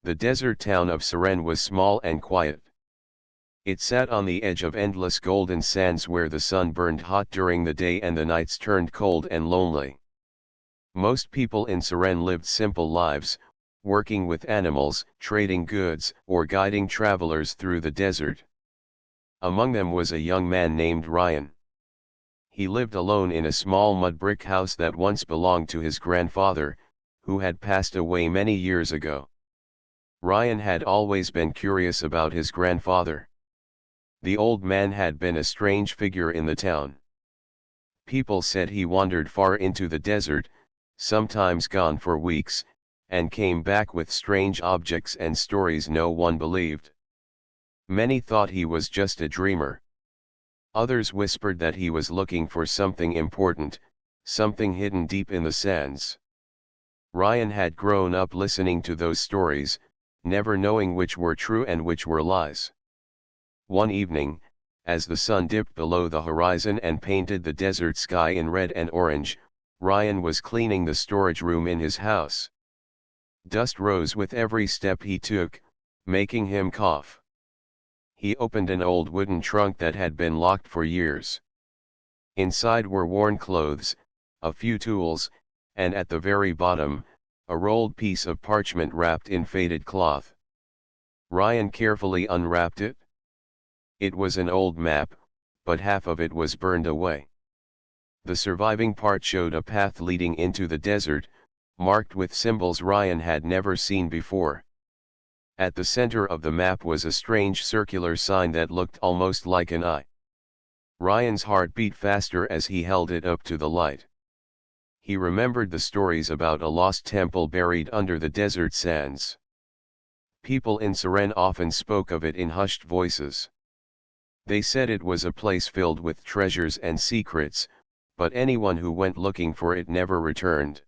The desert town of Siren was small and quiet. It sat on the edge of endless golden sands where the sun burned hot during the day and the nights turned cold and lonely. Most people in Siren lived simple lives, working with animals, trading goods, or guiding travelers through the desert. Among them was a young man named Ryan. He lived alone in a small mud brick house that once belonged to his grandfather, who had passed away many years ago. Ryan had always been curious about his grandfather. The old man had been a strange figure in the town. People said he wandered far into the desert, sometimes gone for weeks, and came back with strange objects and stories no one believed. Many thought he was just a dreamer. Others whispered that he was looking for something important, something hidden deep in the sands. Ryan had grown up listening to those stories, never knowing which were true and which were lies. One evening, as the sun dipped below the horizon and painted the desert sky in red and orange, Ryan was cleaning the storage room in his house. Dust rose with every step he took, making him cough. He opened an old wooden trunk that had been locked for years. Inside were worn clothes, a few tools, and at the very bottom, a rolled piece of parchment wrapped in faded cloth. Ryan carefully unwrapped it. It was an old map, but half of it was burned away. The surviving part showed a path leading into the desert, marked with symbols Ryan had never seen before. At the center of the map was a strange circular sign that looked almost like an eye. Ryan's heart beat faster as he held it up to the light. He remembered the stories about a lost temple buried under the desert sands. People in Siren often spoke of it in hushed voices. They said it was a place filled with treasures and secrets, but anyone who went looking for it never returned.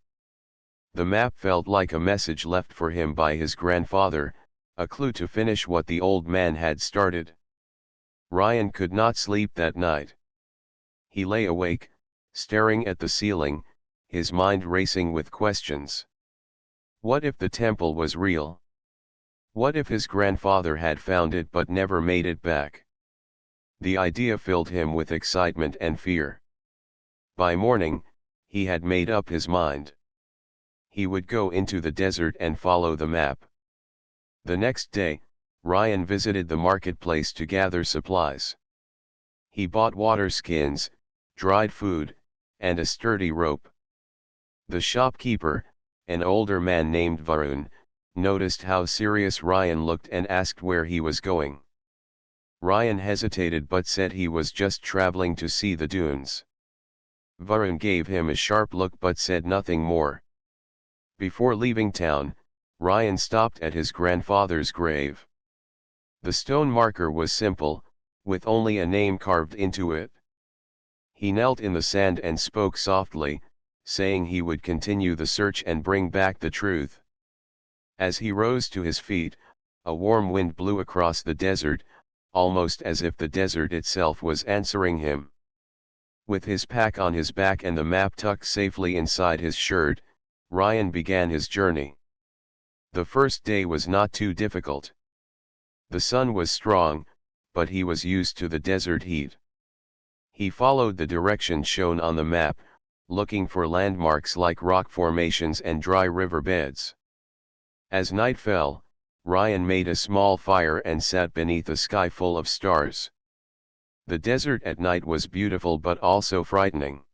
The map felt like a message left for him by his grandfather, a clue to finish what the old man had started. Ryan could not sleep that night. He lay awake, staring at the ceiling, his mind racing with questions. What if the temple was real? What if his grandfather had found it but never made it back? The idea filled him with excitement and fear. By morning, he had made up his mind. He would go into the desert and follow the map. The next day, Ryan visited the marketplace to gather supplies. He bought water skins, dried food, and a sturdy rope. The shopkeeper, an older man named Varun, noticed how serious Ryan looked and asked where he was going. Ryan hesitated but said he was just traveling to see the dunes. Varun gave him a sharp look but said nothing more. Before leaving town, Ryan stopped at his grandfather's grave. The stone marker was simple, with only a name carved into it. He knelt in the sand and spoke softly, saying he would continue the search and bring back the truth. As he rose to his feet, a warm wind blew across the desert, almost as if the desert itself was answering him. With his pack on his back and the map tucked safely inside his shirt, Ryan began his journey. The first day was not too difficult. The sun was strong, but he was used to the desert heat. He followed the directions shown on the map, looking for landmarks like rock formations and dry river beds. As night fell, Ryan made a small fire and sat beneath a sky full of stars. The desert at night was beautiful but also frightening.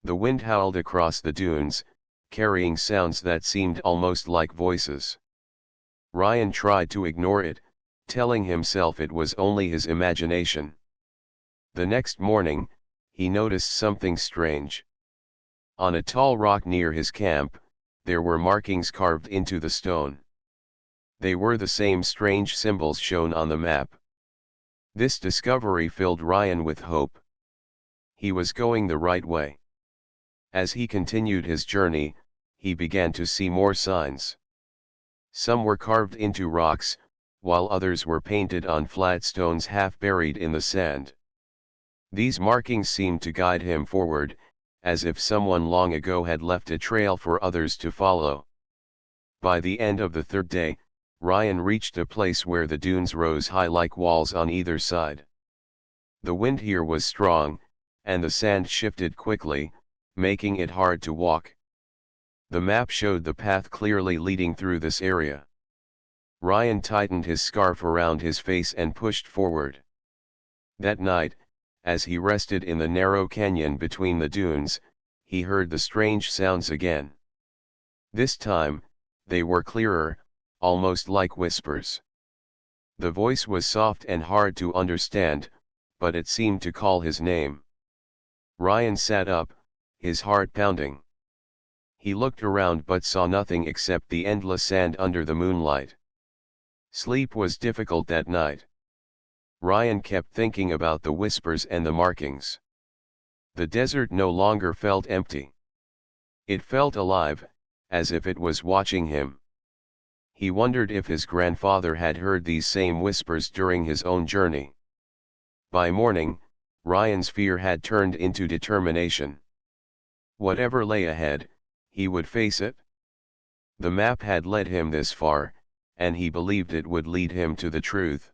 The wind howled across the dunes, carrying sounds that seemed almost like voices. Ryan tried to ignore it, telling himself it was only his imagination. The next morning, he noticed something strange. On a tall rock near his camp, there were markings carved into the stone. They were the same strange symbols shown on the map. This discovery filled Ryan with hope. He was going the right way. As he continued his journey, he began to see more signs. Some were carved into rocks, while others were painted on flat stones half buried in the sand. These markings seemed to guide him forward, as if someone long ago had left a trail for others to follow. By the end of the third day, Ryan reached a place where the dunes rose high like walls on either side. The wind here was strong, and the sand shifted quickly, making it hard to walk. The map showed the path clearly leading through this area. Ryan tightened his scarf around his face and pushed forward. That night, as he rested in the narrow canyon between the dunes, he heard the strange sounds again. This time, they were clearer, almost like whispers. The voice was soft and hard to understand, but it seemed to call his name. Ryan sat up, his heart pounding. He looked around but saw nothing except the endless sand under the moonlight. Sleep was difficult that night. Ryan kept thinking about the whispers and the markings. The desert no longer felt empty. It felt alive, as if it was watching him. He wondered if his grandfather had heard these same whispers during his own journey. By morning, Ryan's fear had turned into determination. Whatever lay ahead, he would face it. The map had led him this far, and he believed it would lead him to the truth.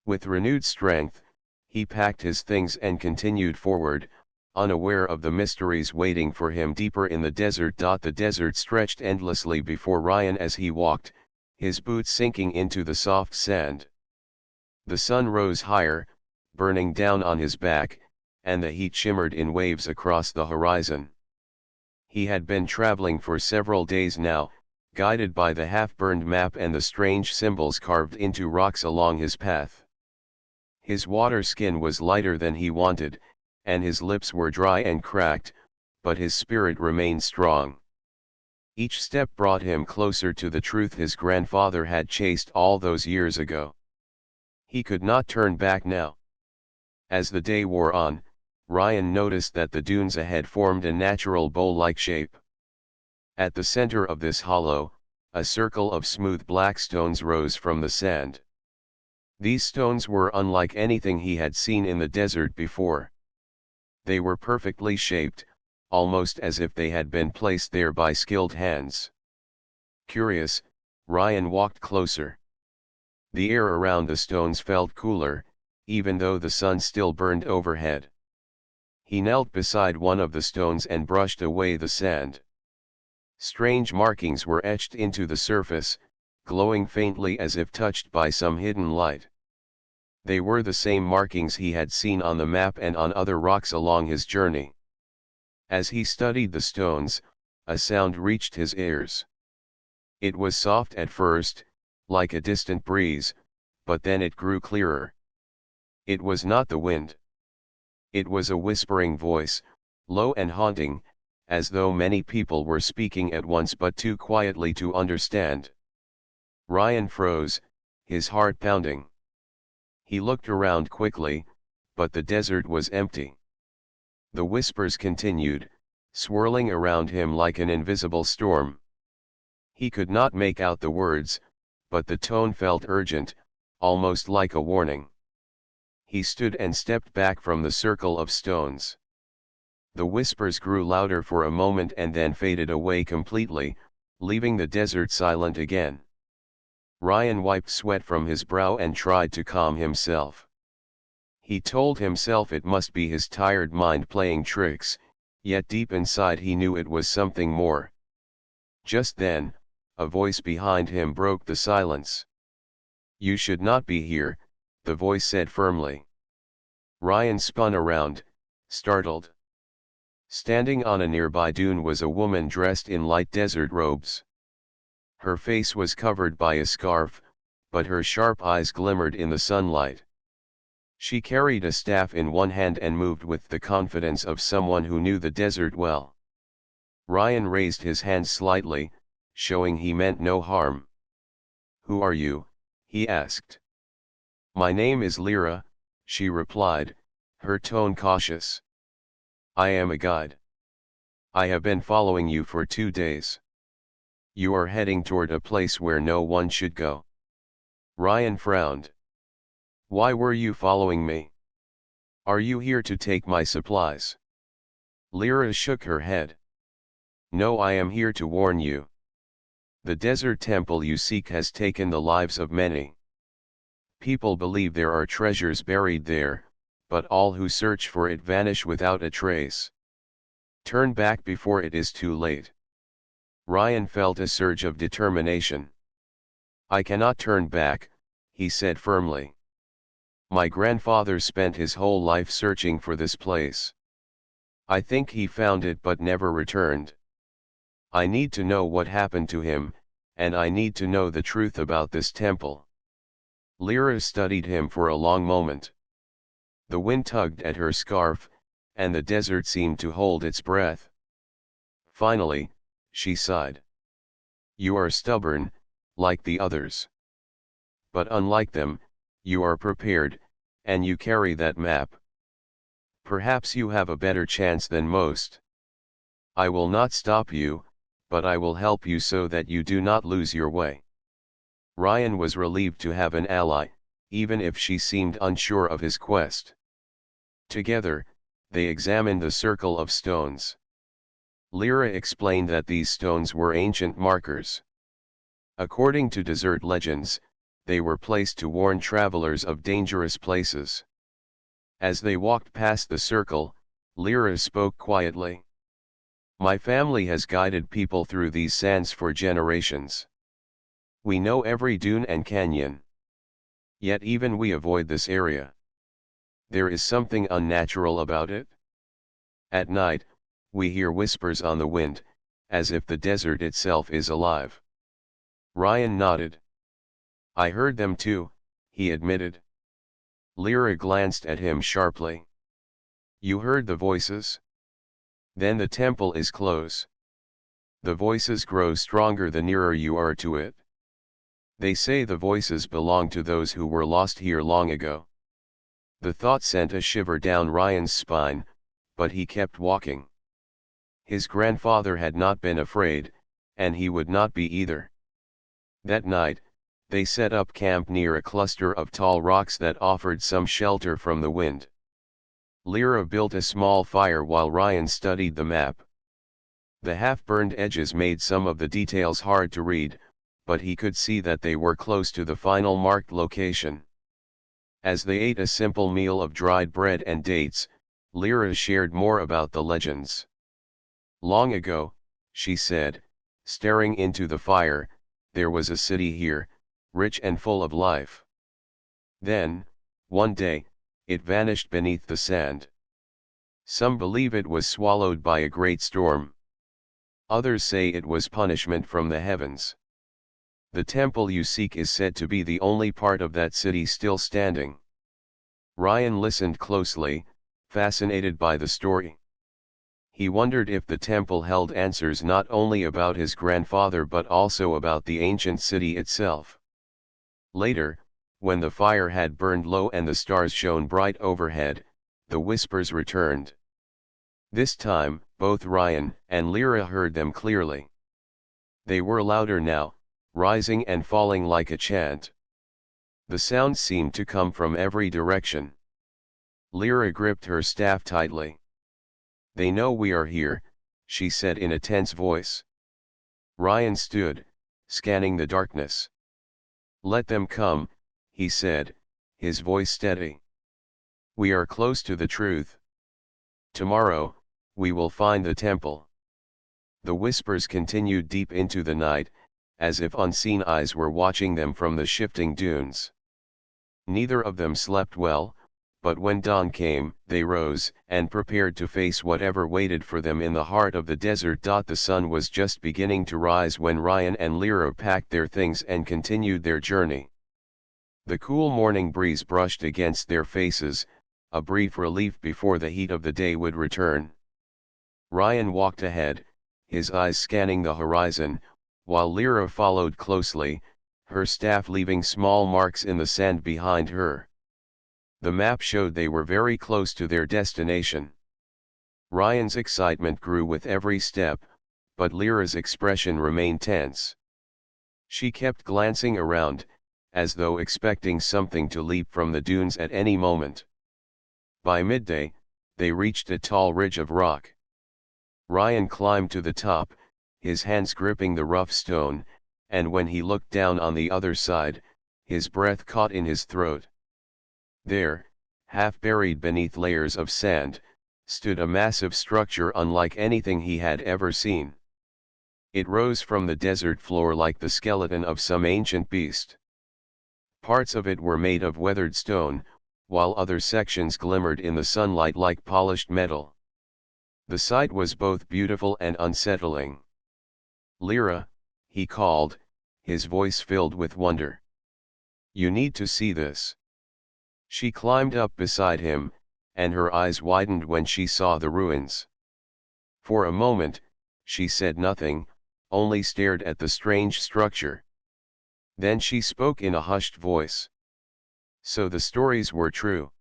With renewed strength, he packed his things and continued forward, unaware of the mysteries waiting for him deeper in the desert. The desert stretched endlessly before Ryan as he walked, his boots sinking into the soft sand. The sun rose higher, burning down on his back, and the heat shimmered in waves across the horizon. He had been traveling for several days now, guided by the half-burned map and the strange symbols carved into rocks along his path. His water skin was lighter than he wanted, and his lips were dry and cracked, but his spirit remained strong. Each step brought him closer to the truth his grandfather had chased all those years ago. He could not turn back now. As the day wore on, Ryan noticed that the dunes ahead formed a natural bowl-like shape. At the center of this hollow, a circle of smooth black stones rose from the sand. These stones were unlike anything he had seen in the desert before. They were perfectly shaped, almost as if they had been placed there by skilled hands. Curious, Ryan walked closer. The air around the stones felt cooler, even though the sun still burned overhead. He knelt beside one of the stones and brushed away the sand. Strange markings were etched into the surface, glowing faintly as if touched by some hidden light. They were the same markings he had seen on the map and on other rocks along his journey. As he studied the stones, a sound reached his ears. It was soft at first, like a distant breeze, but then it grew clearer. It was not the wind. It was a whispering voice, low and haunting, as though many people were speaking at once but too quietly to understand. Ryan froze, his heart pounding. He looked around quickly, but the desert was empty. The whispers continued, swirling around him like an invisible storm. He could not make out the words, but the tone felt urgent, almost like a warning. He stood and stepped back from the circle of stones. The whispers grew louder for a moment and then faded away completely, leaving the desert silent again. Ryan wiped sweat from his brow and tried to calm himself. He told himself it must be his tired mind playing tricks, yet deep inside he knew it was something more. Just then, a voice behind him broke the silence. "You should not be here," the voice said firmly. Ryan spun around, startled. Standing on a nearby dune was a woman dressed in light desert robes. Her face was covered by a scarf, but her sharp eyes glimmered in the sunlight. She carried a staff in one hand and moved with the confidence of someone who knew the desert well. Ryan raised his hand slightly, showing he meant no harm. "Who are you?" he asked. "My name is Lyra," she replied, her tone cautious. "I am a guide. I have been following you for 2 days. You are heading toward a place where no one should go." Ryan frowned. "Why were you following me? Are you here to take my supplies?" Lyra shook her head. "No, I am here to warn you. The desert temple you seek has taken the lives of many. People believe there are treasures buried there, but all who search for it vanish without a trace. Turn back before it is too late. Ryan felt a surge of determination. I cannot turn back, he said firmly. My grandfather spent his whole life searching for this place. I think he found it but never returned. I need to know what happened to him, and I need to know the truth about this temple. Lyra studied him for a long moment. The wind tugged at her scarf, and the desert seemed to hold its breath. Finally, she sighed. You are stubborn, like the others. But unlike them, you are prepared, and you carry that map. Perhaps you have a better chance than most. I will not stop you, but I will help you so that you do not lose your way. Ryan was relieved to have an ally, even if she seemed unsure of his quest. Together, they examined the circle of stones. Lyra explained that these stones were ancient markers. According to desert legends, they were placed to warn travelers of dangerous places. As they walked past the circle, Lyra spoke quietly. My family has guided people through these sands for generations. We know every dune and canyon. Yet even we avoid this area. There is something unnatural about it. At night, we hear whispers on the wind, as if the desert itself is alive. Ryan nodded. I heard them too, he admitted. Lyra glanced at him sharply. You heard the voices? Then the temple is close. The voices grow stronger the nearer you are to it. They say the voices belong to those who were lost here long ago. The thought sent a shiver down Ryan's spine, but he kept walking. His grandfather had not been afraid, and he would not be either. That night, they set up camp near a cluster of tall rocks that offered some shelter from the wind. Lyra built a small fire while Ryan studied the map. The half-burned edges made some of the details hard to read, but he could see that they were close to the final marked location. As they ate a simple meal of dried bread and dates, Lyra shared more about the legends. Long ago, she said, staring into the fire, there was a city here, rich and full of life. Then, one day, it vanished beneath the sand. Some believe it was swallowed by a great storm. Others say it was punishment from the heavens. The temple you seek is said to be the only part of that city still standing. Ryan listened closely, fascinated by the story. He wondered if the temple held answers not only about his grandfather but also about the ancient city itself. Later, when the fire had burned low and the stars shone bright overhead, the whispers returned. This time, both Ryan and Lyra heard them clearly. They were louder now, rising and falling like a chant. The sound seemed to come from every direction. Lyra gripped her staff tightly. They know we are here, she said in a tense voice. Ryan stood, scanning the darkness. Let them come, he said, his voice steady. We are close to the truth. Tomorrow, we will find the temple. The whispers continued deep into the night, as if unseen eyes were watching them from the shifting dunes. Neither of them slept well, but when dawn came, they rose and prepared to face whatever waited for them in the heart of the desert. The sun was just beginning to rise when Ryan and Lyra packed their things and continued their journey. The cool morning breeze brushed against their faces, a brief relief before the heat of the day would return. Ryan walked ahead, his eyes scanning the horizon, while Lyra followed closely, her staff leaving small marks in the sand behind her. The map showed they were very close to their destination. Ryan's excitement grew with every step, but Lyra's expression remained tense. She kept glancing around, as though expecting something to leap from the dunes at any moment. By midday, they reached a tall ridge of rock. Ryan climbed to the top, his hands gripping the rough stone, and when he looked down on the other side, his breath caught in his throat. There, half buried beneath layers of sand, stood a massive structure unlike anything he had ever seen. It rose from the desert floor like the skeleton of some ancient beast. Parts of it were made of weathered stone, while other sections glimmered in the sunlight like polished metal. The sight was both beautiful and unsettling. "Lyra," he called, his voice filled with wonder. "You need to see this." She climbed up beside him, and her eyes widened when she saw the ruins. For a moment, she said nothing, only stared at the strange structure. Then she spoke in a hushed voice. "So the stories were true.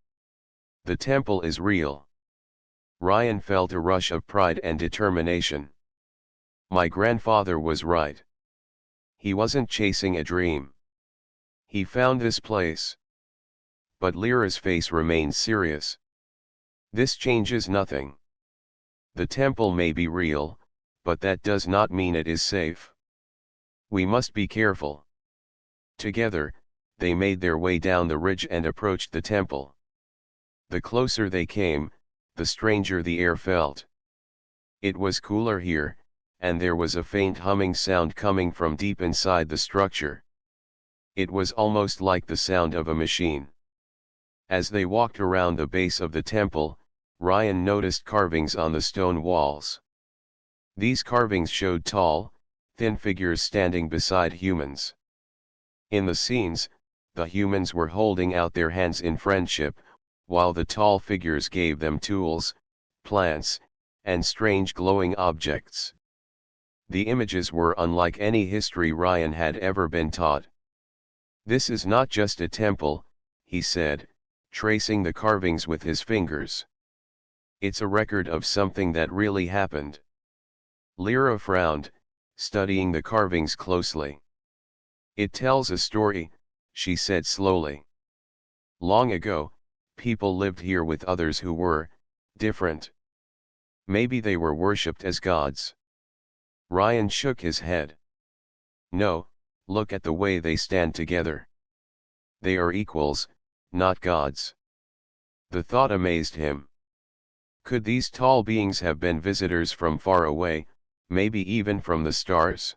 The temple is real." Ryan felt a rush of pride and determination. "My grandfather was right. He wasn't chasing a dream. He found this place." But Lyra's face remained serious. "This changes nothing. The temple may be real, but that does not mean it is safe. We must be careful." Together, they made their way down the ridge and approached the temple. The closer they came, the stranger the air felt. It was cooler here, and there was a faint humming sound coming from deep inside the structure. It was almost like the sound of a machine. As they walked around the base of the temple, Ryan noticed carvings on the stone walls. These carvings showed tall, thin figures standing beside humans. In the scenes, the humans were holding out their hands in friendship, while the tall figures gave them tools, plants, and strange glowing objects. The images were unlike any history Ryan had ever been taught. "This is not just a temple," he said, tracing the carvings with his fingers. "It's a record of something that really happened." Lyra frowned, studying the carvings closely. "It tells a story," she said slowly. "Long ago, people lived here with others who were different. Maybe they were worshipped as gods." Ryan shook his head. "No, look at the way they stand together. They are equals, not gods." The thought amazed him. Could these tall beings have been visitors from far away, maybe even from the stars?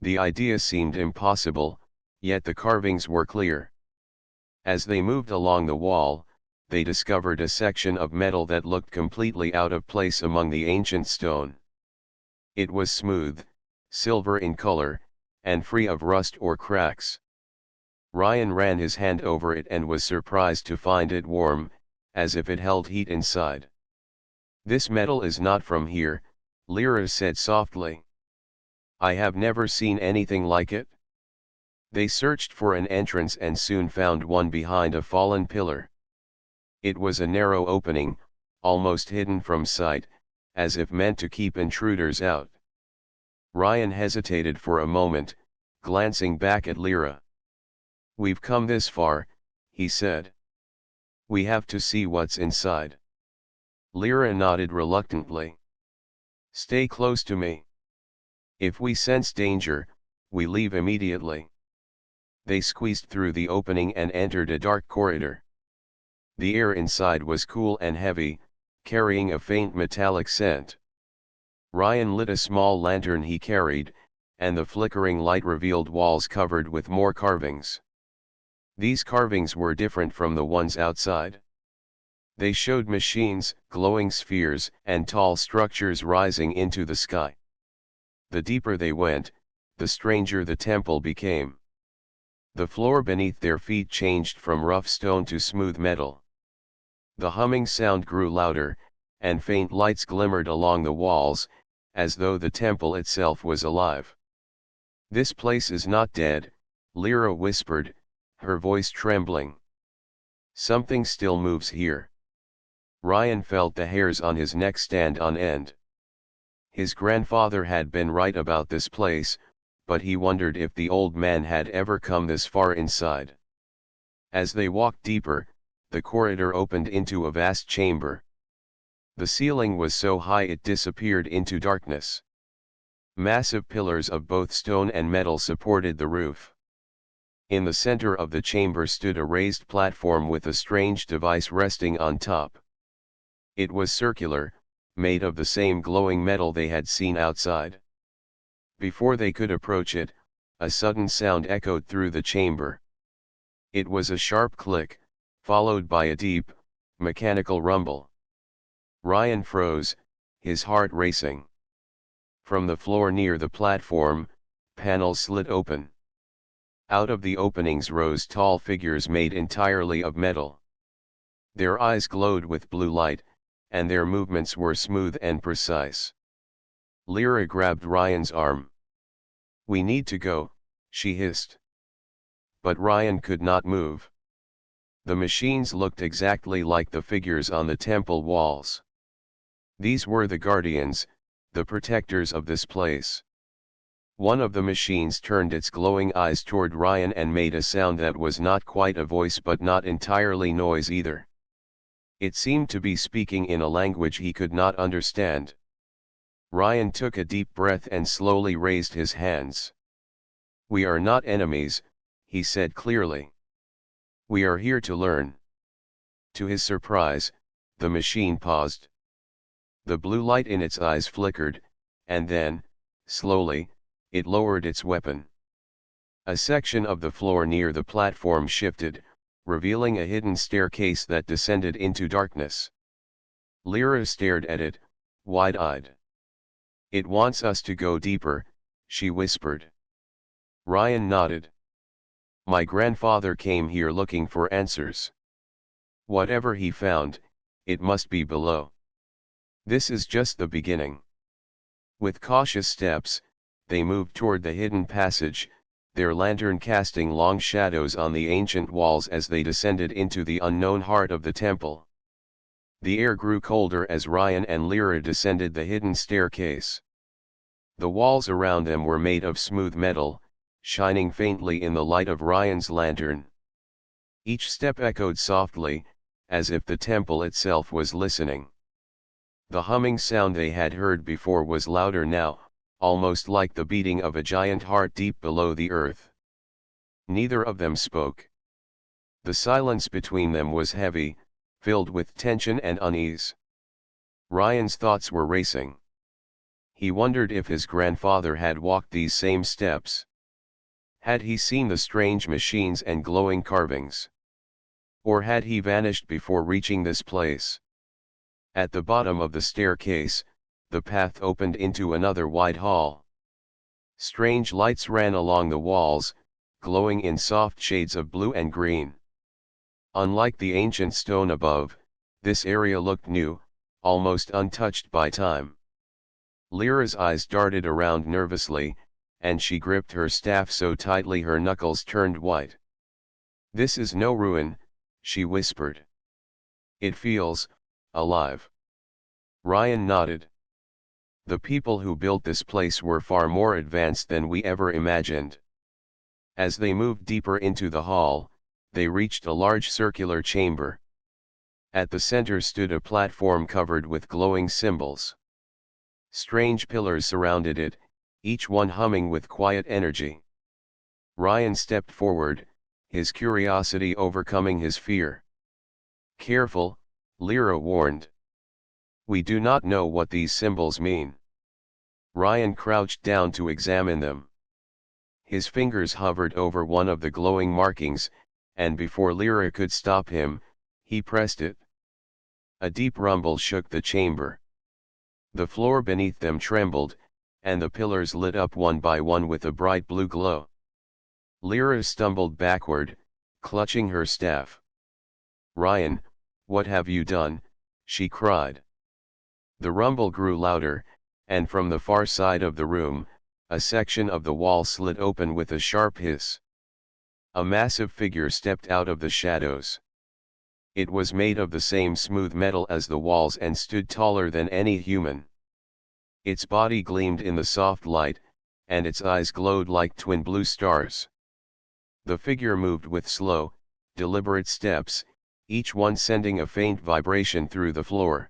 The idea seemed impossible, yet the carvings were clear. As they moved along the wall, they discovered a section of metal that looked completely out of place among the ancient stone. It was smooth, silver in color, and free of rust or cracks. Ryan ran his hand over it and was surprised to find it warm, as if it held heat inside. "This metal is not from here," Lyra said softly. "I have never seen anything like it." They searched for an entrance and soon found one behind a fallen pillar. It was a narrow opening, almost hidden from sight, as if meant to keep intruders out. Ryan hesitated for a moment, glancing back at Lyra. "We've come this far," he said. "We have to see what's inside." Lyra nodded reluctantly. "Stay close to me. If we sense danger, we leave immediately." They squeezed through the opening and entered a dark corridor. The air inside was cool and heavy, carrying a faint metallic scent. Ryan lit a small lantern he carried, and the flickering light revealed walls covered with more carvings. These carvings were different from the ones outside. They showed machines, glowing spheres, and tall structures rising into the sky. The deeper they went, the stranger the temple became. The floor beneath their feet changed from rough stone to smooth metal. The humming sound grew louder, and faint lights glimmered along the walls, as though the temple itself was alive. "This place is not dead," Lyra whispered, her voice trembling. "Something still moves here." Ryan felt the hairs on his neck stand on end. His grandfather had been right about this place, but he wondered if the old man had ever come this far inside. As they walked deeper, the corridor opened into a vast chamber. The ceiling was so high it disappeared into darkness. Massive pillars of both stone and metal supported the roof. In the center of the chamber stood a raised platform with a strange device resting on top. It was circular, made of the same glowing metal they had seen outside. Before they could approach it, a sudden sound echoed through the chamber. It was a sharp click, followed by a deep, mechanical rumble. Ryan froze, his heart racing. From the floor near the platform, panels slid open. Out of the openings rose tall figures made entirely of metal. Their eyes glowed with blue light, and their movements were smooth and precise. Lyra grabbed Ryan's arm. "We need to go," she hissed. But Ryan could not move. The machines looked exactly like the figures on the temple walls. These were the guardians, the protectors of this place. One of the machines turned its glowing eyes toward Ryan and made a sound that was not quite a voice but not entirely noise either. It seemed to be speaking in a language he could not understand. Ryan took a deep breath and slowly raised his hands. "We are not enemies," he said clearly. "We are here to learn." To his surprise, the machine paused. The blue light in its eyes flickered, and then, slowly, it lowered its weapon. A section of the floor near the platform shifted, revealing a hidden staircase that descended into darkness. Lyra stared at it, wide-eyed. "It wants us to go deeper," she whispered. Ryan nodded. "My grandfather came here looking for answers. Whatever he found, it must be below. This is just the beginning." With cautious steps, they moved toward the hidden passage, their lantern casting long shadows on the ancient walls as they descended into the unknown heart of the temple. The air grew colder as Ryan and Lyra descended the hidden staircase. The walls around them were made of smooth metal, shining faintly in the light of Ryan's lantern. Each step echoed softly, as if the temple itself was listening. The humming sound they had heard before was louder now, almost like the beating of a giant heart deep below the earth. Neither of them spoke. The silence between them was heavy, filled with tension and unease. Ryan's thoughts were racing. He wondered if his grandfather had walked these same steps. Had he seen the strange machines and glowing carvings? Or had he vanished before reaching this place? At the bottom of the staircase, the path opened into another wide hall. Strange lights ran along the walls, glowing in soft shades of blue and green. Unlike the ancient stone above, this area looked new, almost untouched by time. Lyra's eyes darted around nervously, and she gripped her staff so tightly her knuckles turned white. "This is no ruin," she whispered. "It feels alive." Ryan nodded. "The people who built this place were far more advanced than we ever imagined." As they moved deeper into the hall, they reached a large circular chamber. At the center stood a platform covered with glowing symbols. Strange pillars surrounded it, each one humming with quiet energy. Ryan stepped forward, his curiosity overcoming his fear. "Careful," Lyra warned. "We do not know what these symbols mean." Ryan crouched down to examine them. His fingers hovered over one of the glowing markings, and before Lyra could stop him, he pressed it. A deep rumble shook the chamber. The floor beneath them trembled, and the pillars lit up one by one with a bright blue glow. Lyra stumbled backward, clutching her staff. "Ryan, what have you done?" she cried. The rumble grew louder, and from the far side of the room, a section of the wall slid open with a sharp hiss. A massive figure stepped out of the shadows. It was made of the same smooth metal as the walls and stood taller than any human. Its body gleamed in the soft light, and its eyes glowed like twin blue stars. The figure moved with slow, deliberate steps, each one sending a faint vibration through the floor.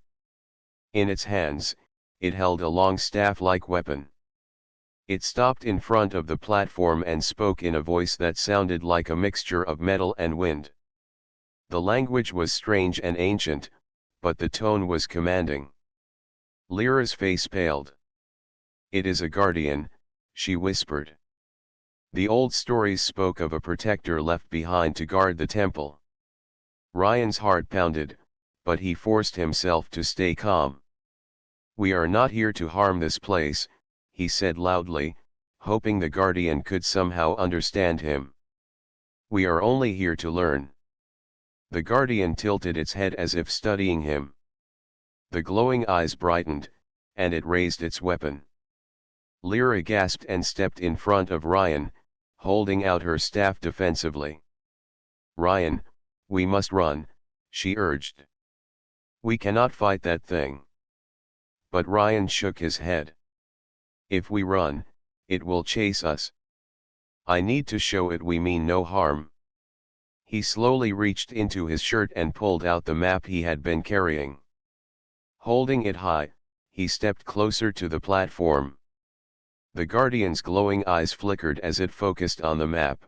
In its hands, it held a long staff-like weapon. It stopped in front of the platform and spoke in a voice that sounded like a mixture of metal and wind. The language was strange and ancient, but the tone was commanding. Lyra's face paled. "It is a guardian," she whispered. The old stories spoke of a protector left behind to guard the temple. Ryan's heart pounded, but he forced himself to stay calm. "We are not here to harm this place," he said loudly, hoping the guardian could somehow understand him. "We are only here to learn." The guardian tilted its head as if studying him. The glowing eyes brightened, and it raised its weapon. Lyra gasped and stepped in front of Ryan, holding out her staff defensively. "Ryan, we must run," she urged. "We cannot fight that thing." But Ryan shook his head. "If we run, it will chase us. I need to show it we mean no harm." He slowly reached into his shirt and pulled out the map he had been carrying. Holding it high, he stepped closer to the platform. The guardian's glowing eyes flickered as it focused on the map.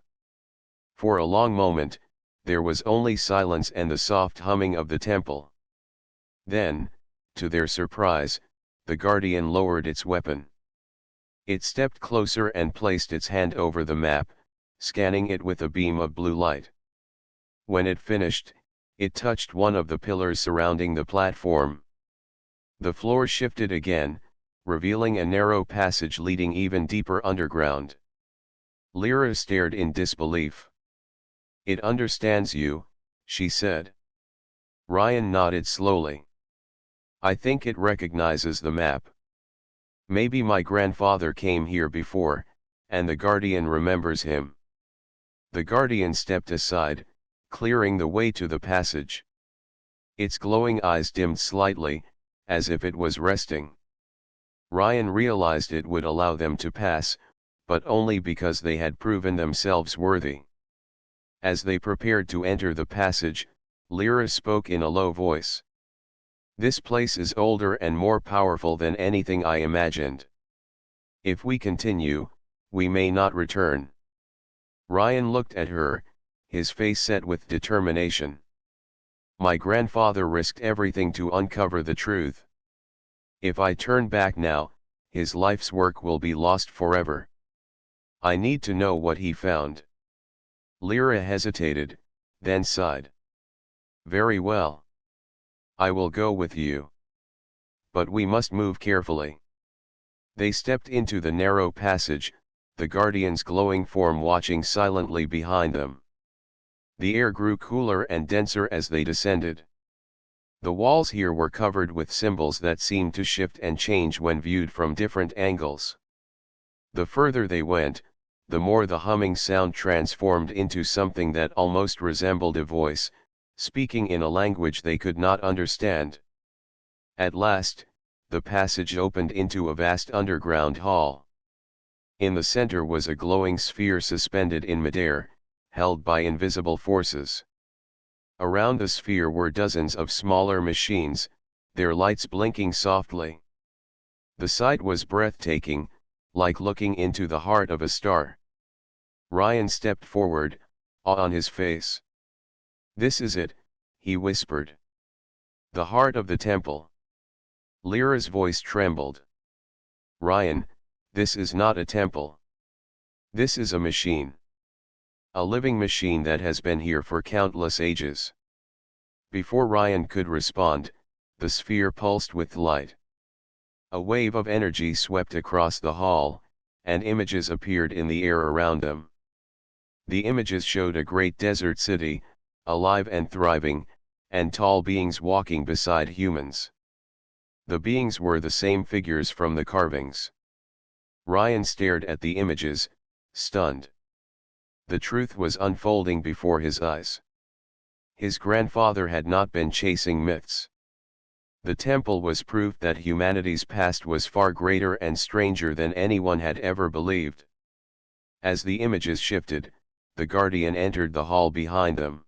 For a long moment, there was only silence and the soft humming of the temple. Then, to their surprise, the guardian lowered its weapon. It stepped closer and placed its hand over the map, scanning it with a beam of blue light. When it finished, it touched one of the pillars surrounding the platform. The floor shifted again, revealing a narrow passage leading even deeper underground. Lyra stared in disbelief. "It understands you," she said. Ryan nodded slowly. "I think it recognizes the map. Maybe my grandfather came here before, and the guardian remembers him." The guardian stepped aside, clearing the way to the passage. Its glowing eyes dimmed slightly, as if it was resting. Ryan realized it would allow them to pass, but only because they had proven themselves worthy. As they prepared to enter the passage, Lyra spoke in a low voice. "This place is older and more powerful than anything I imagined. If we continue, we may not return." Ryan looked at her, his face set with determination. "My grandfather risked everything to uncover the truth. If I turn back now, his life's work will be lost forever. I need to know what he found." Lyra hesitated, then sighed. "Very well. I will go with you. But we must move carefully." They stepped into the narrow passage, the guardian's glowing form watching silently behind them. The air grew cooler and denser as they descended. The walls here were covered with symbols that seemed to shift and change when viewed from different angles. The further they went, the more the humming sound transformed into something that almost resembled a voice, speaking in a language they could not understand. At last, the passage opened into a vast underground hall. In the center was a glowing sphere suspended in midair, held by invisible forces. Around the sphere were dozens of smaller machines, their lights blinking softly. The sight was breathtaking, like looking into the heart of a star. Ryan stepped forward, awe on his face. "This is it," he whispered. "The heart of the temple." Lyra's voice trembled. "Ryan, this is not a temple. This is a machine. A living machine that has been here for countless ages." Before Ryan could respond, the sphere pulsed with light. A wave of energy swept across the hall, and images appeared in the air around them. The images showed a great desert city, alive and thriving, and tall beings walking beside humans. The beings were the same figures from the carvings. Ryan stared at the images, stunned. The truth was unfolding before his eyes. His grandfather had not been chasing myths. The temple was proof that humanity's past was far greater and stranger than anyone had ever believed. As the images shifted, the guardian entered the hall behind them.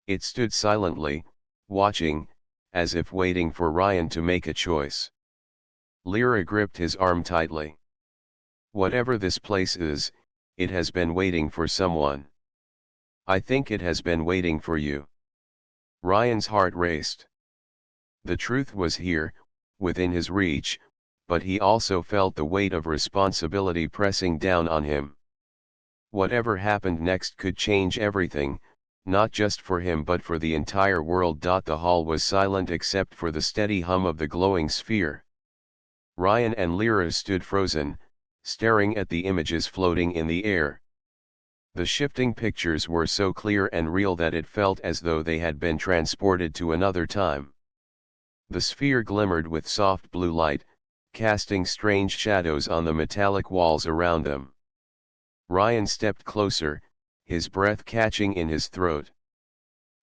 It stood silently, watching, as if waiting for Ryan to make a choice. Lyra gripped his arm tightly. Whatever this place is, it has been waiting for someone. I think it has been waiting for you. Ryan's heart raced. The truth was here, within his reach, but he also felt the weight of responsibility pressing down on him. Whatever happened next could change everything, not just for him but for the entire world. The hall was silent except for the steady hum of the glowing sphere. Ryan and Lyra stood frozen, staring at the images floating in the air. The shifting pictures were so clear and real that it felt as though they had been transported to another time. The sphere glimmered with soft blue light, casting strange shadows on the metallic walls around them. Ryan stepped closer, his breath catching in his throat.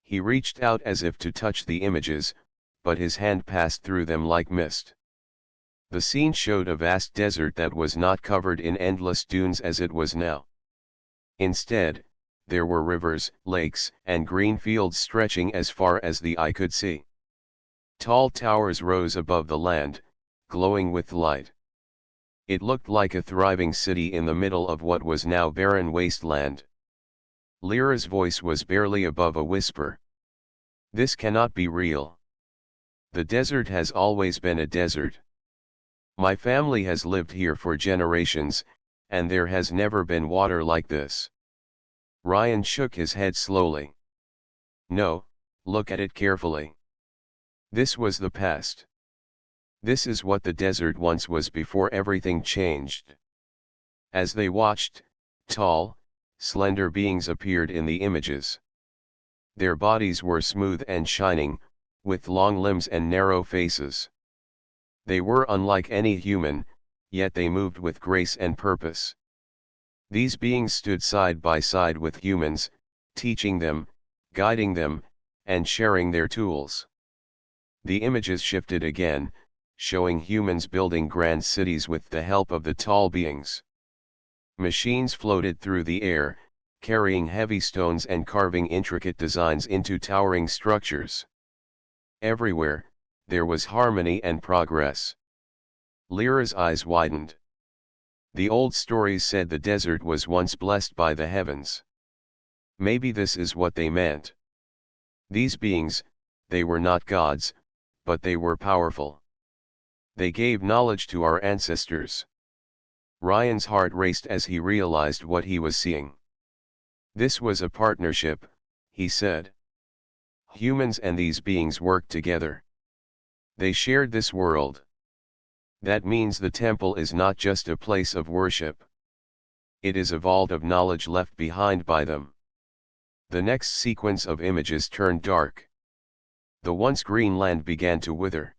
He reached out as if to touch the images, but his hand passed through them like mist. The scene showed a vast desert that was not covered in endless dunes as it was now. Instead, there were rivers, lakes, and green fields stretching as far as the eye could see. Tall towers rose above the land, glowing with light. It looked like a thriving city in the middle of what was now barren wasteland. Lyra's voice was barely above a whisper. This cannot be real. The desert has always been a desert. My family has lived here for generations, and there has never been water like this. Ryan shook his head slowly. No, look at it carefully. This was the past. This is what the desert once was before everything changed. As they watched, tall, slender beings appeared in the images. Their bodies were smooth and shining, with long limbs and narrow faces. They were unlike any human, yet they moved with grace and purpose. These beings stood side by side with humans, teaching them, guiding them, and sharing their tools. The images shifted again, showing humans building grand cities with the help of the tall beings. Machines floated through the air, carrying heavy stones and carving intricate designs into towering structures. Everywhere, there was harmony and progress. Lyra's eyes widened. The old stories said the desert was once blessed by the heavens. Maybe this is what they meant. These beings, they were not gods, but they were powerful. They gave knowledge to our ancestors. Ryan's heart raced as he realized what he was seeing. This was a partnership, he said. Humans and these beings worked together. They shared this world. That means the temple is not just a place of worship. It is a vault of knowledge left behind by them. The next sequence of images turned dark. The once green land began to wither.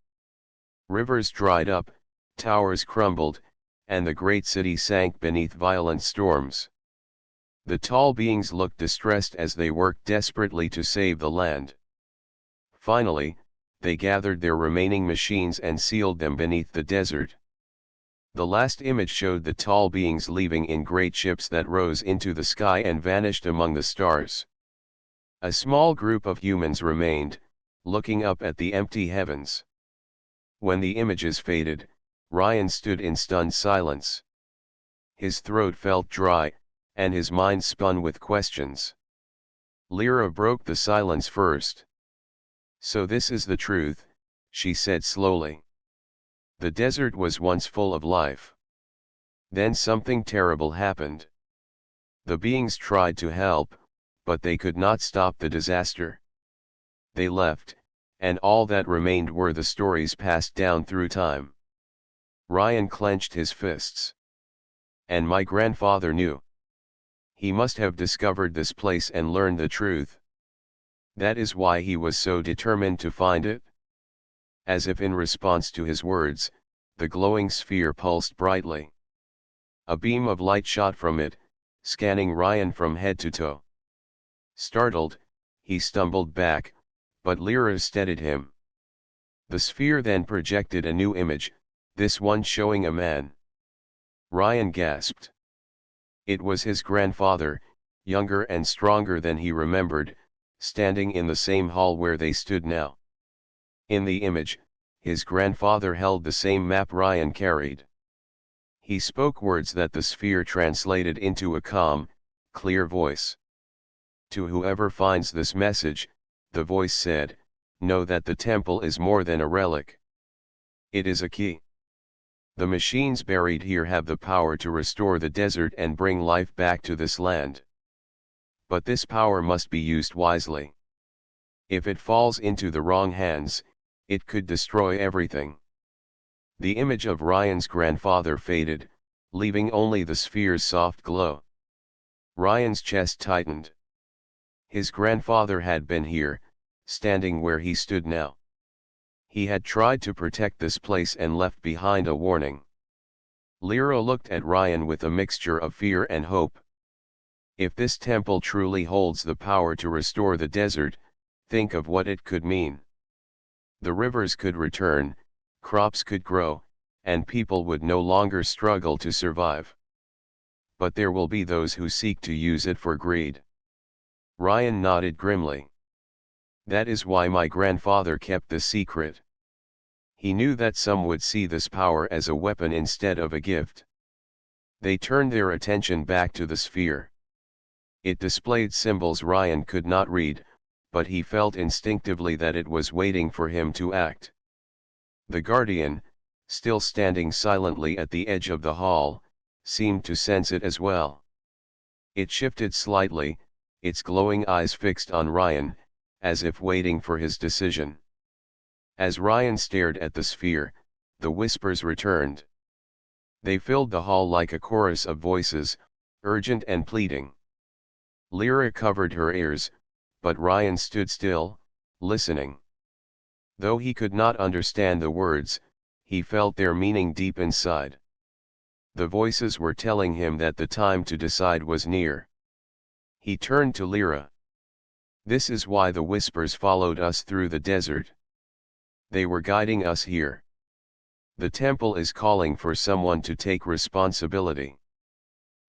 Rivers dried up, towers crumbled, and the great city sank beneath violent storms. The tall beings looked distressed as they worked desperately to save the land. Finally, they gathered their remaining machines and sealed them beneath the desert. The last image showed the tall beings leaving in great ships that rose into the sky and vanished among the stars. A small group of humans remained, looking up at the empty heavens. When the images faded, Ryan stood in stunned silence. His throat felt dry, and his mind spun with questions. Lyra broke the silence first. So this is the truth, she said slowly. The desert was once full of life. Then something terrible happened. The beings tried to help, but they could not stop the disaster. They left, and all that remained were the stories passed down through time. Ryan clenched his fists. And my grandfather knew. He must have discovered this place and learned the truth. That is why he was so determined to find it. As if in response to his words, the glowing sphere pulsed brightly. A beam of light shot from it, scanning Ryan from head to toe. Startled, he stumbled back, but Lyra steadied him. The sphere then projected a new image, this one showing a man. Ryan gasped. It was his grandfather, younger and stronger than he remembered, standing in the same hall where they stood now. In the image, his grandfather held the same map Ryan carried. He spoke words that the sphere translated into a calm, clear voice. To whoever finds this message, the voice said, know that the temple is more than a relic. It is a key. The machines buried here have the power to restore the desert and bring life back to this land. But this power must be used wisely. If it falls into the wrong hands, it could destroy everything. The image of Ryan's grandfather faded, leaving only the sphere's soft glow. Ryan's chest tightened. His grandfather had been here, standing where he stood now. He had tried to protect this place and left behind a warning. Lyra looked at Ryan with a mixture of fear and hope. If this temple truly holds the power to restore the desert, think of what it could mean. The rivers could return, crops could grow, and people would no longer struggle to survive. But there will be those who seek to use it for greed. Ryan nodded grimly. That is why my grandfather kept the secret. He knew that some would see this power as a weapon instead of a gift. They turned their attention back to the sphere. It displayed symbols Ryan could not read, but he felt instinctively that it was waiting for him to act. The guardian, still standing silently at the edge of the hall, seemed to sense it as well. It shifted slightly, its glowing eyes fixed on Ryan, as if waiting for his decision. As Ryan stared at the sphere, the whispers returned. They filled the hall like a chorus of voices, urgent and pleading. Lyra covered her ears, but Ryan stood still, listening. Though he could not understand the words, he felt their meaning deep inside. The voices were telling him that the time to decide was near. He turned to Lyra. This is why the whispers followed us through the desert. They were guiding us here. The temple is calling for someone to take responsibility.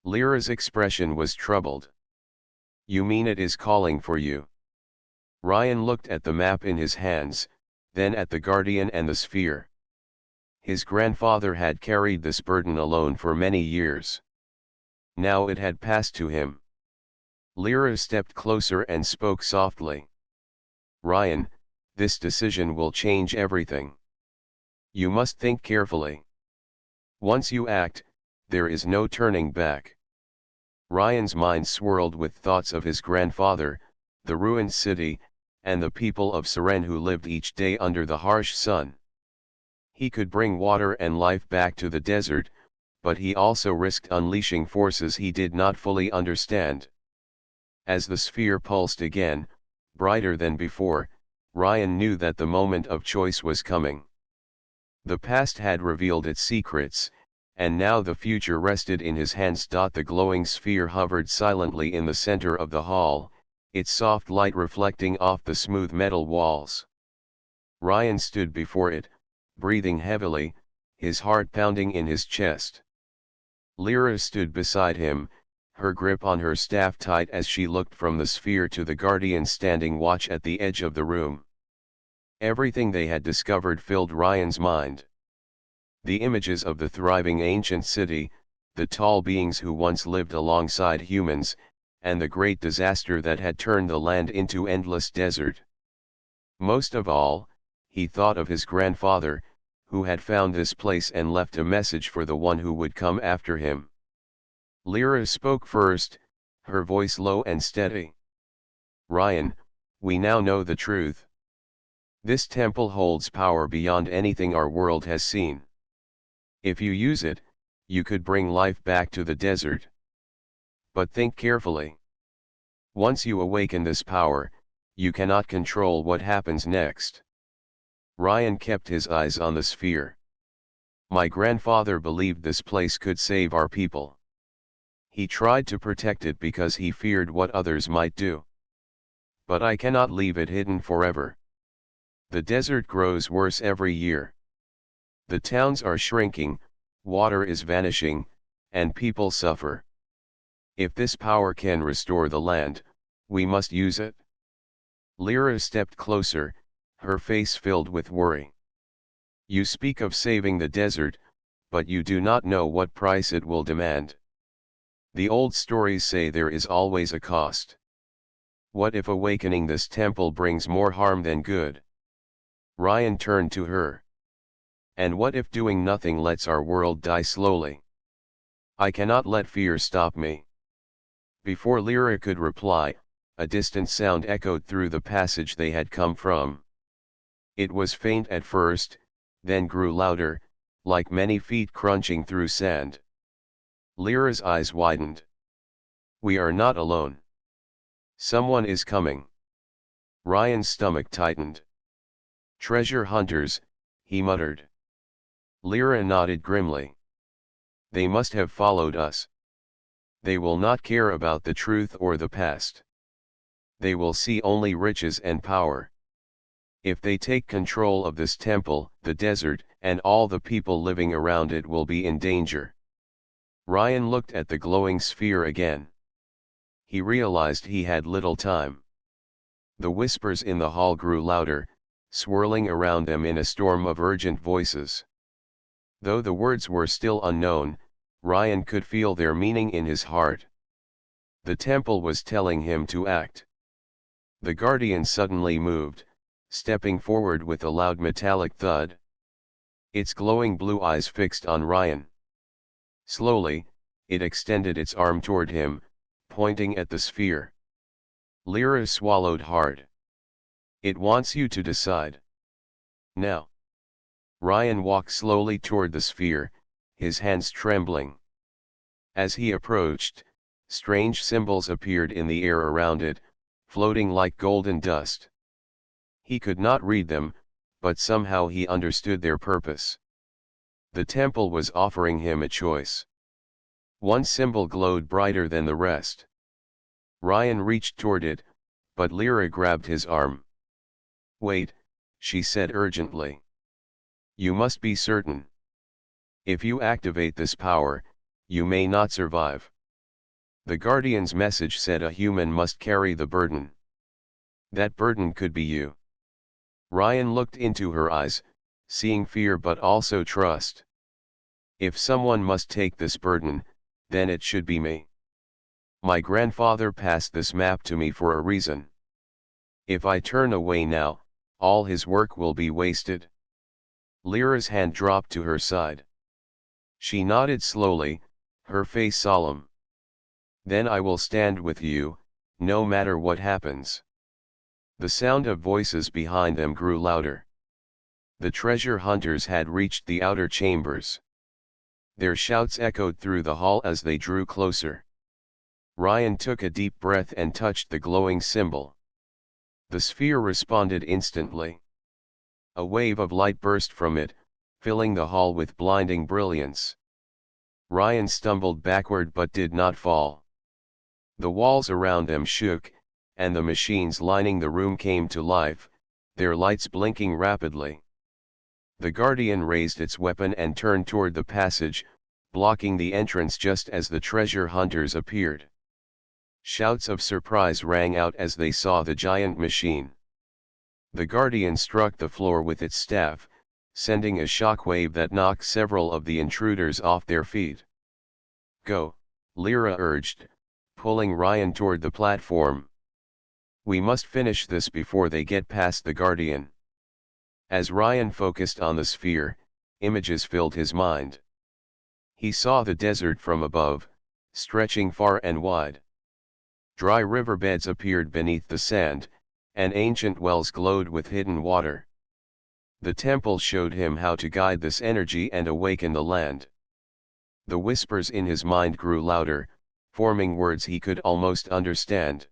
Lyra's expression was troubled. You mean it is calling for you? Ryan looked at the map in his hands, then at the guardian and the sphere. His grandfather had carried this burden alone for many years. Now it had passed to him. Lyra stepped closer and spoke softly. Ryan, this decision will change everything. You must think carefully. Once you act, there is no turning back. Ryan's mind swirled with thoughts of his grandfather, the ruined city, and the people of Seren who lived each day under the harsh sun. He could bring water and life back to the desert, but he also risked unleashing forces he did not fully understand. As the sphere pulsed again, brighter than before, Ryan knew that the moment of choice was coming. The past had revealed its secrets, and now the future rested in his hands. The glowing sphere hovered silently in the center of the hall, its soft light reflecting off the smooth metal walls. Ryan stood before it, breathing heavily, his heart pounding in his chest. Lyra stood beside him, her grip on her staff tight as she looked from the sphere to the guardian standing watch at the edge of the room. Everything they had discovered filled Ryan's mind. The images of the thriving ancient city, the tall beings who once lived alongside humans, and the great disaster that had turned the land into endless desert. Most of all, he thought of his grandfather, who had found this place and left a message for the one who would come after him. Lyra spoke first, her voice low and steady. Ryan, we now know the truth. This temple holds power beyond anything our world has seen. If you use it, you could bring life back to the desert. But think carefully. Once you awaken this power, you cannot control what happens next. Ryan kept his eyes on the sphere. My grandfather believed this place could save our people. He tried to protect it because he feared what others might do. But I cannot leave it hidden forever. The desert grows worse every year. The towns are shrinking, water is vanishing, and people suffer. If this power can restore the land, we must use it. Lyra stepped closer, her face filled with worry. You speak of saving the desert, but you do not know what price it will demand. The old stories say there is always a cost. What if awakening this temple brings more harm than good? Ryan turned to her. And what if doing nothing lets our world die slowly? I cannot let fear stop me. Before Lyra could reply, a distant sound echoed through the passage they had come from. It was faint at first, then grew louder, like many feet crunching through sand. Lyra's eyes widened. We are not alone. Someone is coming. Ryan's stomach tightened. Treasure hunters, he muttered. Lyra nodded grimly. They must have followed us. They will not care about the truth or the past. They will see only riches and power. If they take control of this temple, the desert, and all the people living around it will be in danger. Ryan looked at the glowing sphere again. He realized he had little time. The whispers in the hall grew louder, swirling around them in a storm of urgent voices. Though the words were still unknown, Ryan could feel their meaning in his heart. The temple was telling him to act. The guardian suddenly moved, stepping forward with a loud metallic thud. Its glowing blue eyes fixed on Ryan. Slowly, it extended its arm toward him, pointing at the sphere. Lyra swallowed hard. It wants you to decide. Now. Ryan walked slowly toward the sphere, his hands trembling. As he approached, strange symbols appeared in the air around it, floating like golden dust. He could not read them, but somehow he understood their purpose. The temple was offering him a choice. One symbol glowed brighter than the rest. Ryan reached toward it, but Lyra grabbed his arm. Wait, she said urgently. You must be certain. If you activate this power, you may not survive. The Guardian's message said a human must carry the burden. That burden could be you. Ryan looked into her eyes, seeing fear but also trust. If someone must take this burden, then it should be me. My grandfather passed this map to me for a reason. If I turn away now, all his work will be wasted. Lyra's hand dropped to her side. She nodded slowly, her face solemn. Then I will stand with you, no matter what happens. The sound of voices behind them grew louder. The treasure hunters had reached the outer chambers. Their shouts echoed through the hall as they drew closer. Ryan took a deep breath and touched the glowing symbol. The sphere responded instantly. A wave of light burst from it, filling the hall with blinding brilliance. Ryan stumbled backward but did not fall. The walls around them shook, and the machines lining the room came to life, their lights blinking rapidly. The Guardian raised its weapon and turned toward the passage, blocking the entrance just as the treasure hunters appeared. Shouts of surprise rang out as they saw the giant machine. The Guardian struck the floor with its staff, sending a shockwave that knocked several of the intruders off their feet. Go, Lyra urged, pulling Ryan toward the platform. We must finish this before they get past the Guardian. As Ryan focused on the sphere, images filled his mind. He saw the desert from above, stretching far and wide. Dry riverbeds appeared beneath the sand, and ancient wells glowed with hidden water. The temple showed him how to guide this energy and awaken the land. The whispers in his mind grew louder, forming words he could almost understand.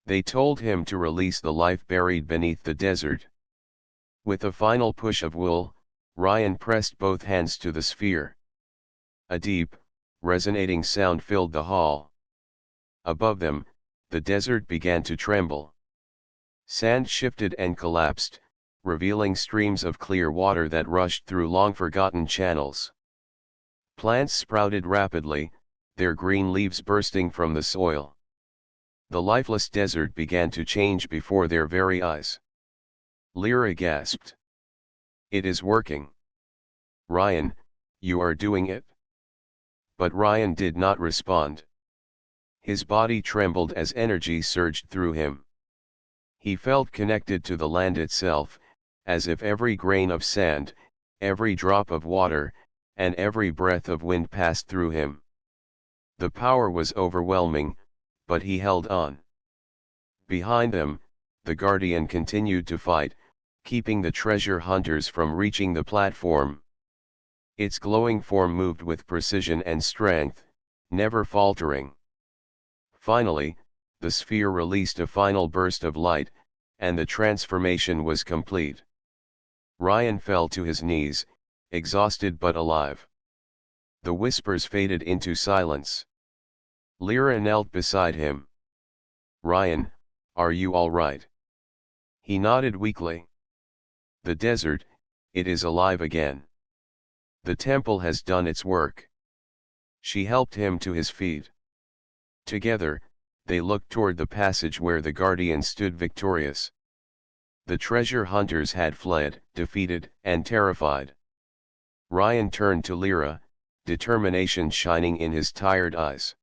They told him to release the life buried beneath the desert. With a final push of will, Ryan pressed both hands to the sphere. A deep, resonating sound filled the hall. Above them, the desert began to tremble. Sand shifted and collapsed, revealing streams of clear water that rushed through long-forgotten channels. Plants sprouted rapidly, their green leaves bursting from the soil. The lifeless desert began to change before their very eyes. Lyra gasped. It is working. Ryan, you are doing it? But Ryan did not respond. His body trembled as energy surged through him. He felt connected to the land itself, as if every grain of sand, every drop of water, and every breath of wind passed through him. The power was overwhelming, but he held on. Behind them, the Guardian continued to fight, keeping the treasure hunters from reaching the platform. Its glowing form moved with precision and strength, never faltering. Finally, the sphere released a final burst of light, and the transformation was complete. Ryan fell to his knees, exhausted but alive. The whispers faded into silence. Lyra knelt beside him. "Ryan, are you all right?" He nodded weakly. "The desert, it is alive again. The temple has done its work." She helped him to his feet. Together, they looked toward the passage where the Guardian stood victorious. The treasure hunters had fled, defeated, and terrified. Ryan turned to Lyra, determination shining in his tired eyes.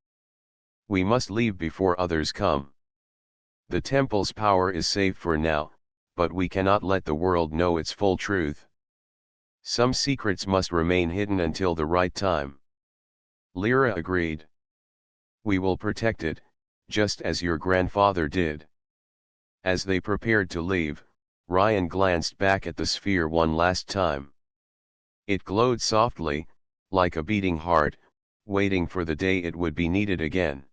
"We must leave before others come. The temple's power is safe for now, but we cannot let the world know its full truth. Some secrets must remain hidden until the right time." Lyra agreed. "We will protect it, just as your grandfather did." As they prepared to leave, Ryan glanced back at the sphere one last time. It glowed softly, like a beating heart, waiting for the day it would be needed again.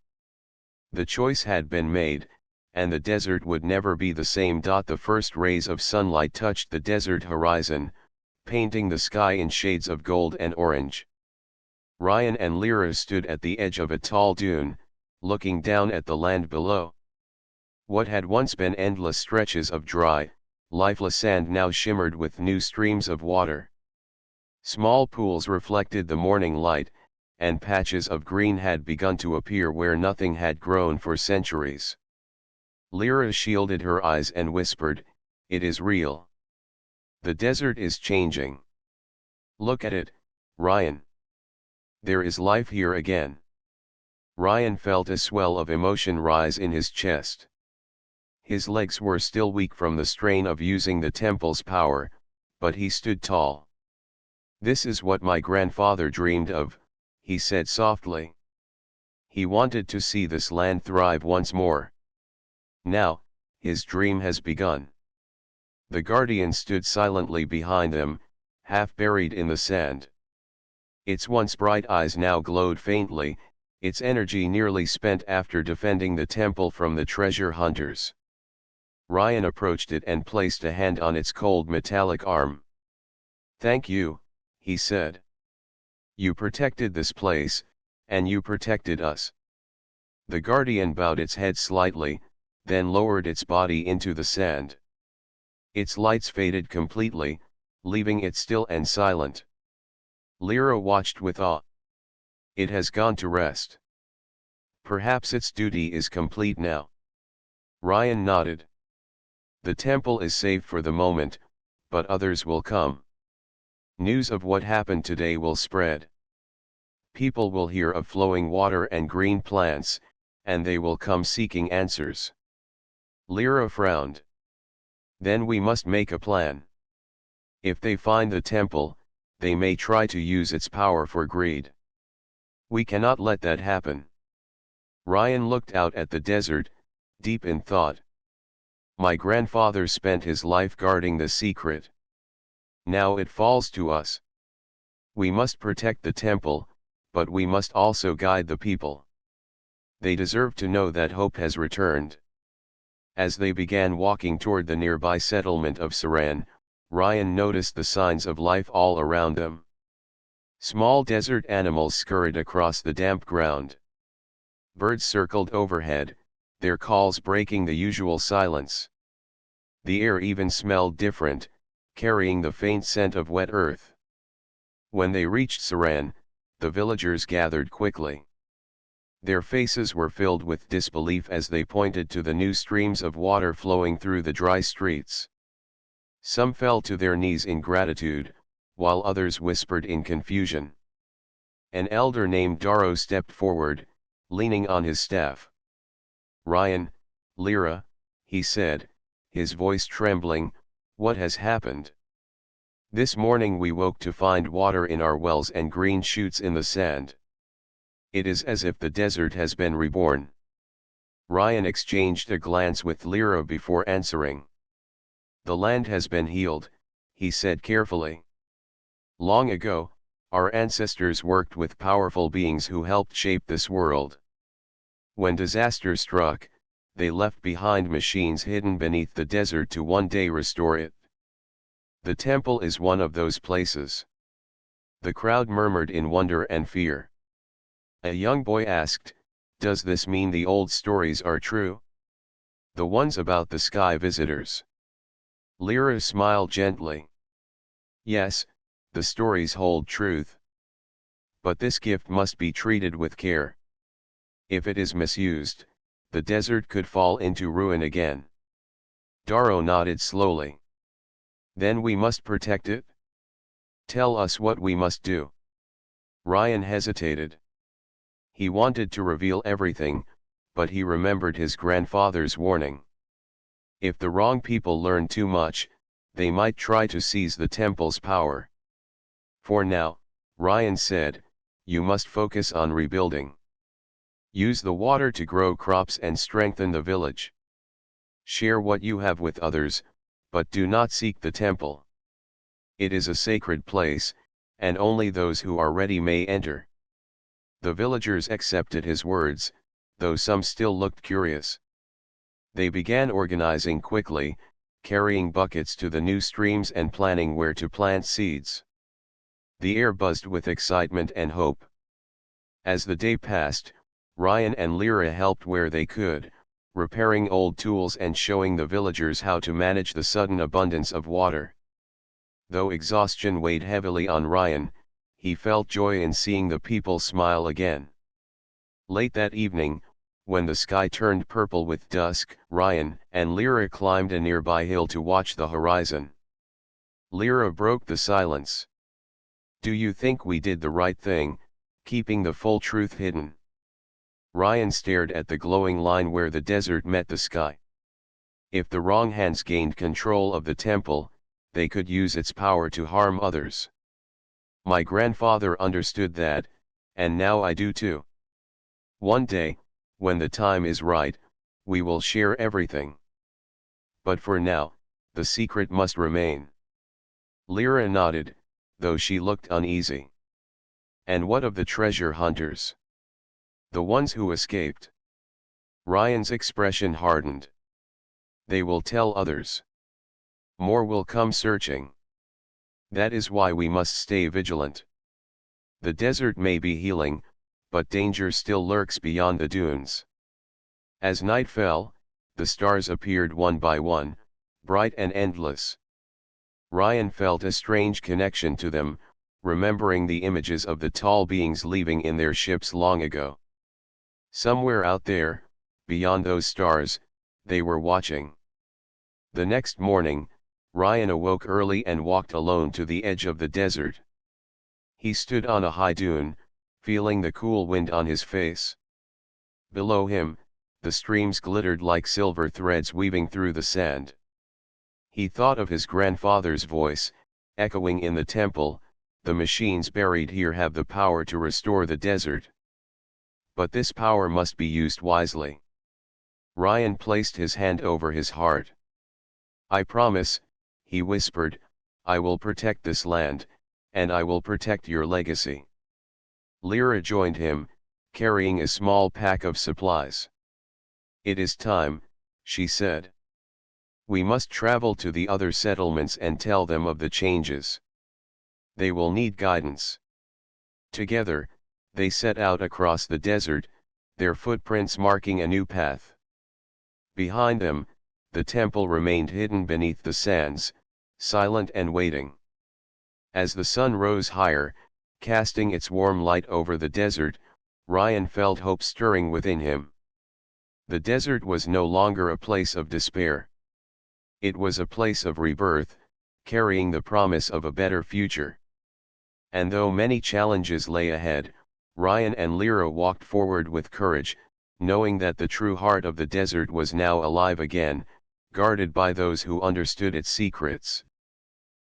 The choice had been made, and the desert would never be the same. The first rays of sunlight touched the desert horizon, painting the sky in shades of gold and orange. Ryan and Lyra stood at the edge of a tall dune, looking down at the land below. What had once been endless stretches of dry, lifeless sand now shimmered with new streams of water. Small pools reflected the morning light, and patches of green had begun to appear where nothing had grown for centuries. Lyra shielded her eyes and whispered, "It is real. The desert is changing. Look at it, Ryan. There is life here again." Ryan felt a swell of emotion rise in his chest. His legs were still weak from the strain of using the temple's power, but he stood tall. "This is what my grandfather dreamed of," he said softly. "He wanted to see this land thrive once more. Now, his dream has begun." The Guardian stood silently behind them, half buried in the sand. Its once bright eyes now glowed faintly, its energy nearly spent after defending the temple from the treasure hunters. Ryan approached it and placed a hand on its cold metallic arm. "Thank you," he said. "You protected this place, and you protected us." The Guardian bowed its head slightly, then lowered its body into the sand. Its lights faded completely, leaving it still and silent. Lyra watched with awe. "It has gone to rest. Perhaps its duty is complete now." Ryan nodded. "The temple is safe for the moment, but others will come. News of what happened today will spread. People will hear of flowing water and green plants, and they will come seeking answers." Lyra frowned. "Then we must make a plan. If they find the temple, they may try to use its power for greed. We cannot let that happen." Ryan looked out at the desert, deep in thought. "My grandfather spent his life guarding the secret. Now it falls to us. We must protect the temple, but we must also guide the people. They deserve to know that hope has returned." As they began walking toward the nearby settlement of Saran, Ryan noticed the signs of life all around them. Small desert animals scurried across the damp ground. Birds circled overhead, their calls breaking the usual silence. The air even smelled different, carrying the faint scent of wet earth. When they reached Saran, the villagers gathered quickly. Their faces were filled with disbelief as they pointed to the new streams of water flowing through the dry streets. Some fell to their knees in gratitude, while others whispered in confusion. An elder named Darrow stepped forward, leaning on his staff. "Ryan, Lyra," he said, his voice trembling, "what has happened? This morning we woke to find water in our wells and green shoots in the sand. It is as if the desert has been reborn." Ryan exchanged a glance with Lyra before answering. "The land has been healed," he said carefully. "Long ago, our ancestors worked with powerful beings who helped shape this world. When disaster struck, they left behind machines hidden beneath the desert to one day restore it. The temple is one of those places." The crowd murmured in wonder and fear. A young boy asked, "Does this mean the old stories are true? The ones about the sky visitors?" Lyra smiled gently. "Yes, the stories hold truth. But this gift must be treated with care. If it is misused, the desert could fall into ruin again." Darrow nodded slowly. "Then we must protect it? Tell us what we must do." Ryan hesitated. He wanted to reveal everything, but he remembered his grandfather's warning. If the wrong people learn too much, they might try to seize the temple's power. "For now," Ryan said, "you must focus on rebuilding. Use the water to grow crops and strengthen the village. Share what you have with others, but do not seek the temple. It is a sacred place, and only those who are ready may enter." The villagers accepted his words, though some still looked curious. They began organizing quickly, carrying buckets to the new streams and planning where to plant seeds. The air buzzed with excitement and hope. As the day passed, Ryan and Lyra helped where they could, repairing old tools and showing the villagers how to manage the sudden abundance of water. Though exhaustion weighed heavily on Ryan, he felt joy in seeing the people smile again. Late that evening, when the sky turned purple with dusk, Ryan and Lyra climbed a nearby hill to watch the horizon. Lyra broke the silence. "Do you think we did the right thing, keeping the full truth hidden?" Ryan stared at the glowing line where the desert met the sky. "If the wrong hands gained control of the temple, they could use its power to harm others. My grandfather understood that, and now I do too. One day, when the time is right, we will share everything. But for now, the secret must remain." Lyra nodded, though she looked uneasy. "And what of the treasure hunters? The ones who escaped?" Ryan's expression hardened. "They will tell others. More will come searching. That is why we must stay vigilant. The desert may be healing, but danger still lurks beyond the dunes." As night fell, the stars appeared one by one, bright and endless. Ryan felt a strange connection to them, remembering the images of the tall beings leaving in their ships long ago. Somewhere out there, beyond those stars, they were watching. The next morning, Ryan awoke early and walked alone to the edge of the desert. He stood on a high dune, feeling the cool wind on his face. Below him, the streams glittered like silver threads weaving through the sand. He thought of his grandfather's voice, echoing in the temple, "The machines buried here have the power to restore the desert. But this power must be used wisely." Ryan placed his hand over his heart. "I promise," he whispered, "I will protect this land, and I will protect your legacy." Lyra joined him, carrying a small pack of supplies. "It is time," she said. "We must travel to the other settlements and tell them of the changes. They will need guidance." Together, they set out across the desert, their footprints marking a new path. Behind them, the temple remained hidden beneath the sands, silent and waiting. As the sun rose higher, casting its warm light over the desert, Ryan felt hope stirring within him. The desert was no longer a place of despair. It was a place of rebirth, carrying the promise of a better future. And though many challenges lay ahead, Ryan and Lyra walked forward with courage, knowing that the true heart of the desert was now alive again, guarded by those who understood its secrets.